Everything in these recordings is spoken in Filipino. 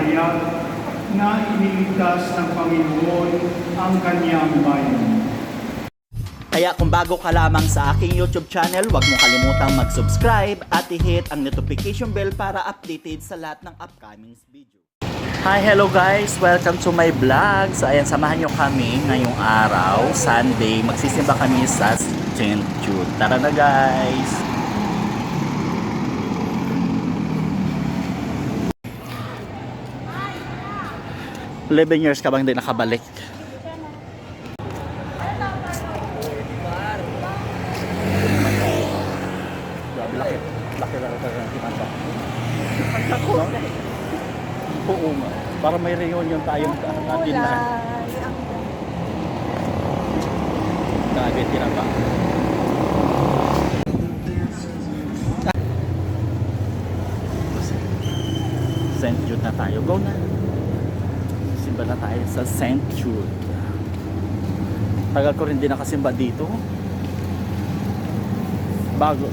ipahayag na iniligtas ng Panginoon ang kanyang bayan. Kaya kung bago ka lamang sa aking YouTube channel, huwag mo kalimutang mag-subscribe at i-hit ang notification bell para updated sa lahat ng upcoming video. Hi, hello guys! Welcome to my vlog. So ayan, samahan nyo kami ngayong araw, Sunday. Magsisimba kami sa St. Jude. Tara na guys! Eleven years ka bang hindi nakabalik? Laki lang ito ng timanda. Oo nga. Para may reunion tayong natin na. Kagad tinaba. St. Jude na tayo. Go na. Simba na tayo sa St. Jude. Tagal ko rin din nakasimba dito. Bago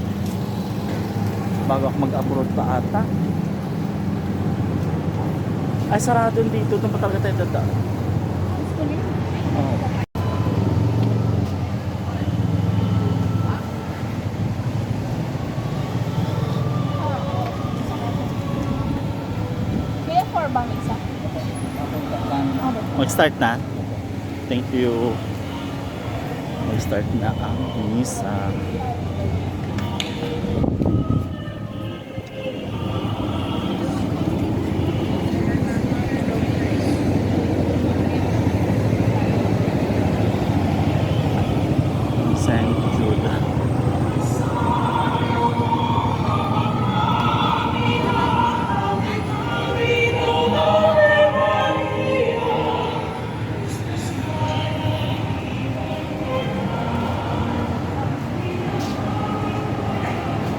ako mag-abroad pa ata. Ay, sarado dito. Doon pa talaga tayo dadaan. Oh. Kaya 4 bang isa? Mag-start na. Thank you. Mag-start na ang misa. St. Jude.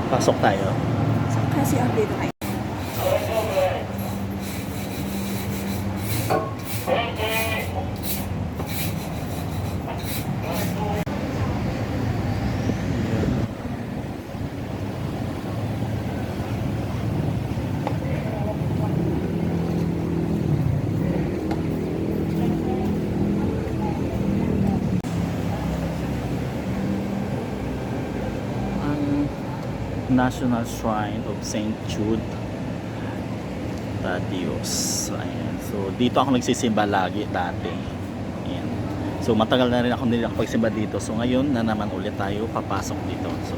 Pasok tayo. Kasi update tayo. National Shrine of St. Jude Tadios. Ayan. So dito ako nagsisimba lagi dati. Ayan. So matagal na rin ako pagsimba dito. So ngayon na naman ulit tayo papasok dito. So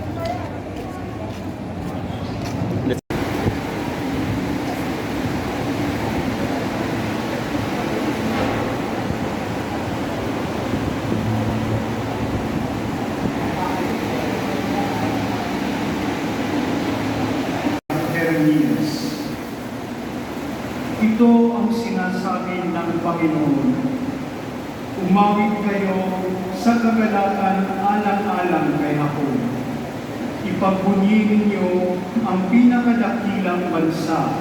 ito ang sinasabi ng Panginoon. Umawit kayo sa kagalakan alang-alang kay Jacob. Ipagbunyi ninyo ang pinakadakilang bansa.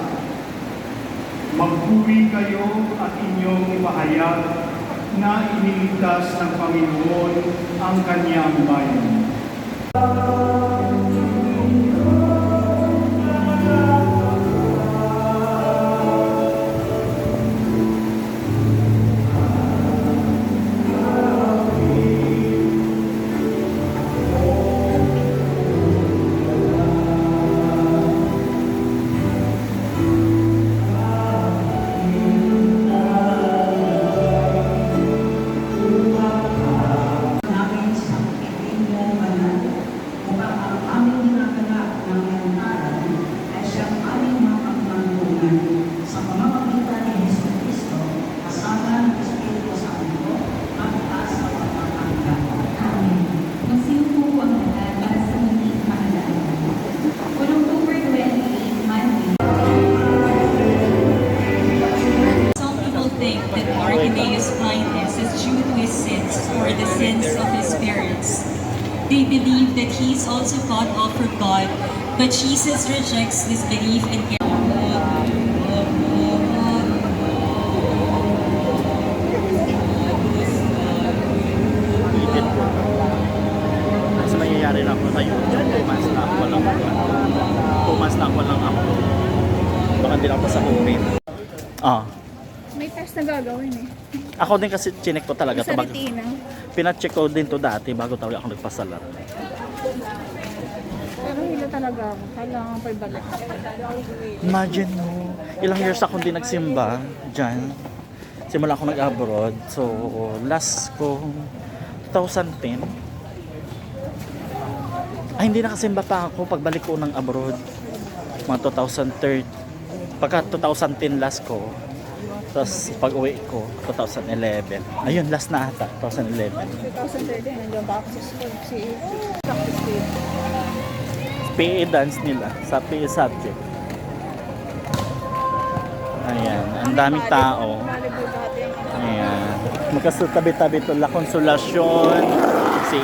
Magpuri kayo at inyong ipahayag na iniligtas ng Panginoon ang kanyang bayan. They believe that he is also God offered God, but Jesus rejects this belief and Kasi mangyayari lang ako sa YouTube, 2 months na ako walang upload. Baka hindi lang ako sa comment. Ah. May test na gagawin eh. Ako din kasi chinek ko talaga Sa to. retina. Pina-check ko din to dati bago talaga ako nagpasalat. Pero hilo talaga ako. Kailangan pa ibalik. Imagine mo, ilang years ako hindi nagsimba dyan. Simula ako nag-abroad. So, last ko, 2010. Ay, hindi nakasimba pa ako pagbalik ko ng abroad. Mga 2013. Pagka 2010 last ko. Tapos pag uwi ko, 2011. Ayun, last na ata, 2011. 2013, nandiyan ba ako sa school? Practice ko yun. PE dance nila sa PE subject. Ayan, ang daming tao. Volleyball dati. Ayan. Magkasutabi-tabi to La Consolacion, si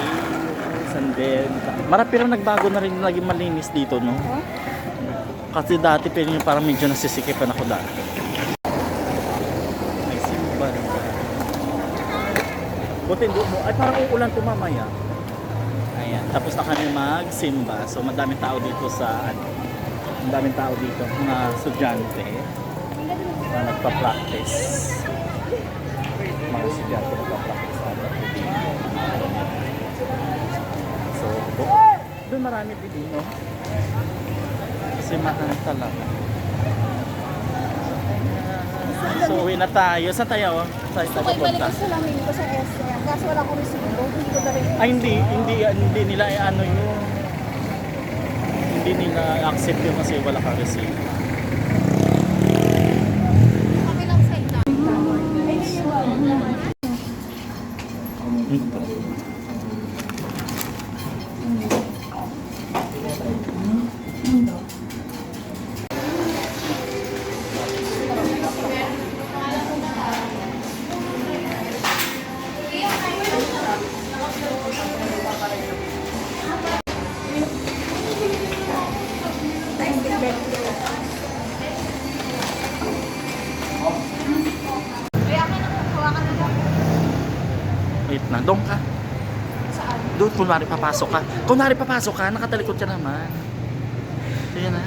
Sandel. Marami pero nagbago na rin, naging malinis dito, no? Huh? Kasi dati pero yung parang medyo nasisikipan ako dati. Ay, simba rin. Buti doon mo. Ay, parang uulan to mamaya. Ayan. Tapos na kami magsimba. So, madaming tao dito sa, madaming tao dito, mga estudyante na nagpa-practice. Mga estudyante nagpa-practice sa so, doon marami din, no? Kasi mahal talaga. So, uwi na tayo. Saan tayo? Saan tayo May balik pupunta? ko sa lamin ko sa SM. Kaso wala akong resibo. Hindi ko na rin. Ay, hindi nila ano yun. Hindi nila accept yun kasi wala ka receipt. Kabilang side na. Ay, hindi ba? Wait na, doon ka. Doon, kunwari papasok ka. Kunwari papasok ka, nakatalikod ka naman. Sige na.